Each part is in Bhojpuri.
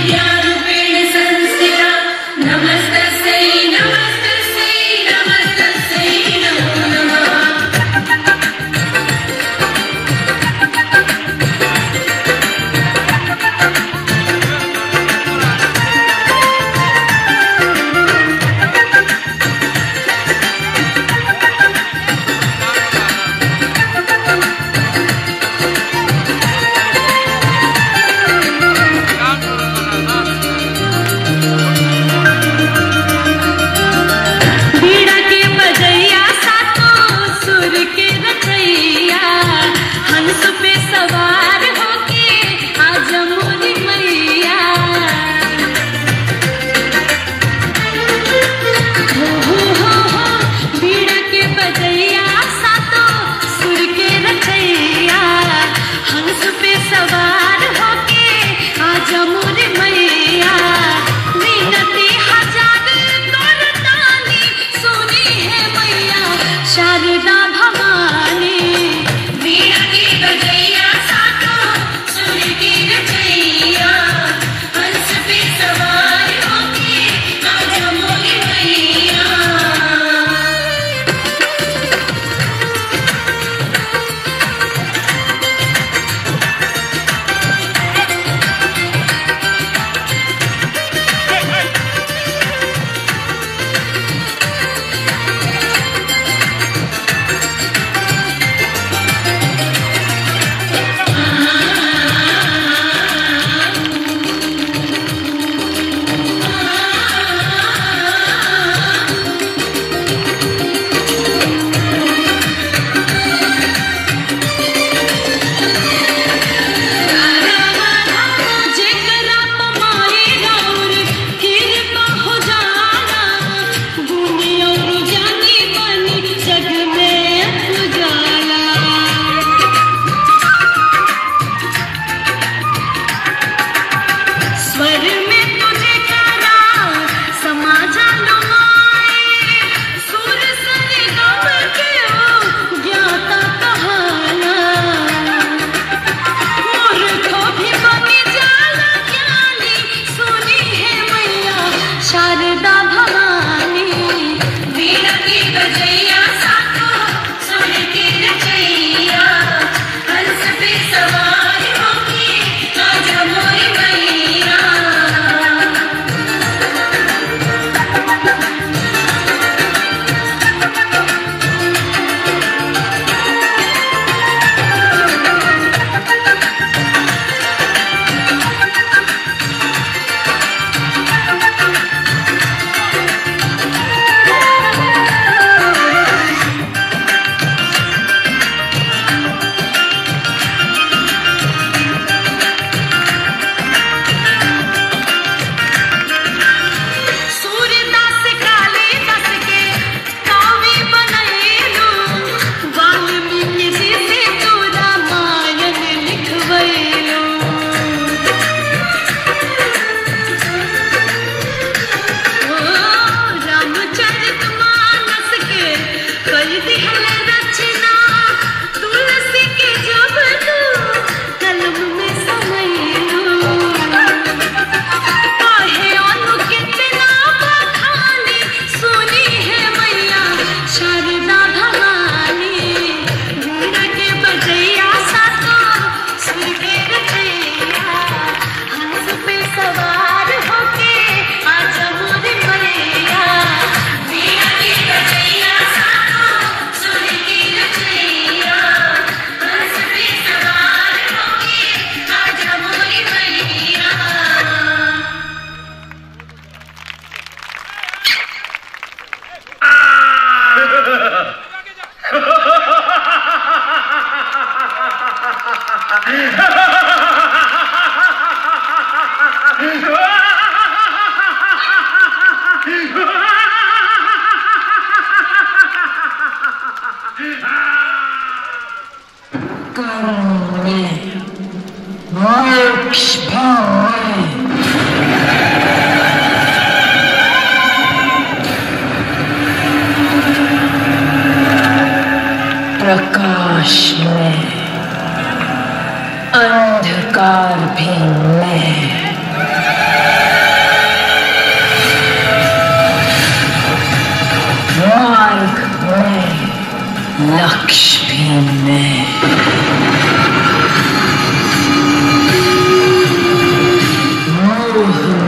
विद्यारूपेण संस्थिता नमस्तस्यै नमस्तस्यै नमस्तस्यै नमो नमः।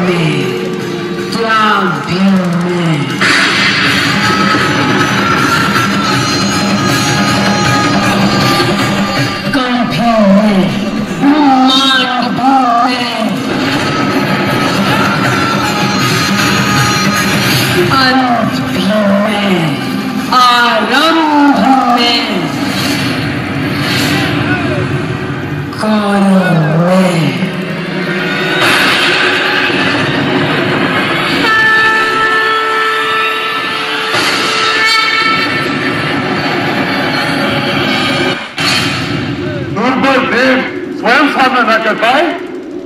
में, त्याग भीम में, कम भीम में, ब्रह्मांड भीम में, अंत भीम में, आरंभ में, कौरव में। स्वयं सामना न कर पाए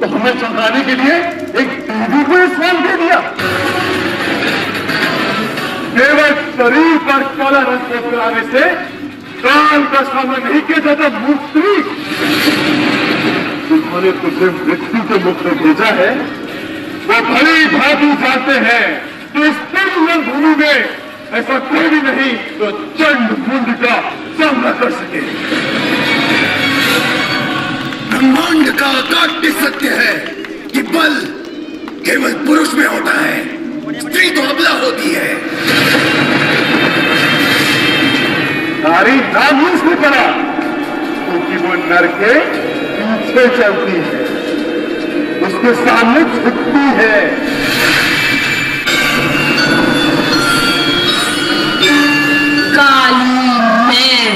तो हमें चमकाने के लिए एक देवी को स्वयं दे दिया। केवल शरीर पर काला रंग कराने से काल का सामना नहीं किया जाता। मुक्ति उन्होंने तुझे मृत्यु के मुख में भेजा है, वो भली भांति जानते हैं कि इस भूमि में ऐसा कोई भी नहीं तो चंड मुंड का सामना कर सके। ब्रह्मांड का अकाट्य सत्य है कि बल केवल पुरुष में होता है, स्त्री तो अबला होती है। नारी नाम ही इसने करा क्योंकि वो नर के पीछे चलती है, उसके सामने झुकती है। काली मैं,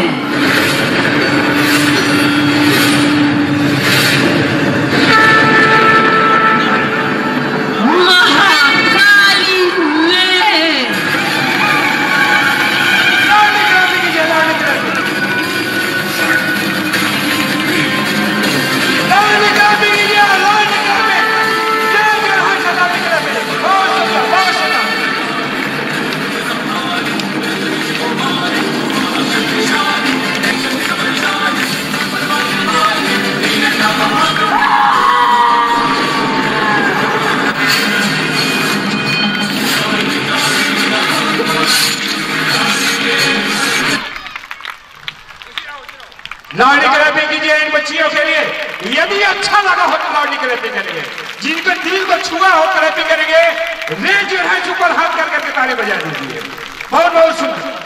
लावणी क्लैपिंग कीजिए इन बच्चियों के लिए। यदि अच्छा लगा हो तो लावणी क्लैपिंग करेंगे, जिनके दिल को छुआ हो क्लैपिंग करेंगे। रेज जो है ऊपर हाथ करके ताली बजा दीजिए। बहुत बहुत सुंदर।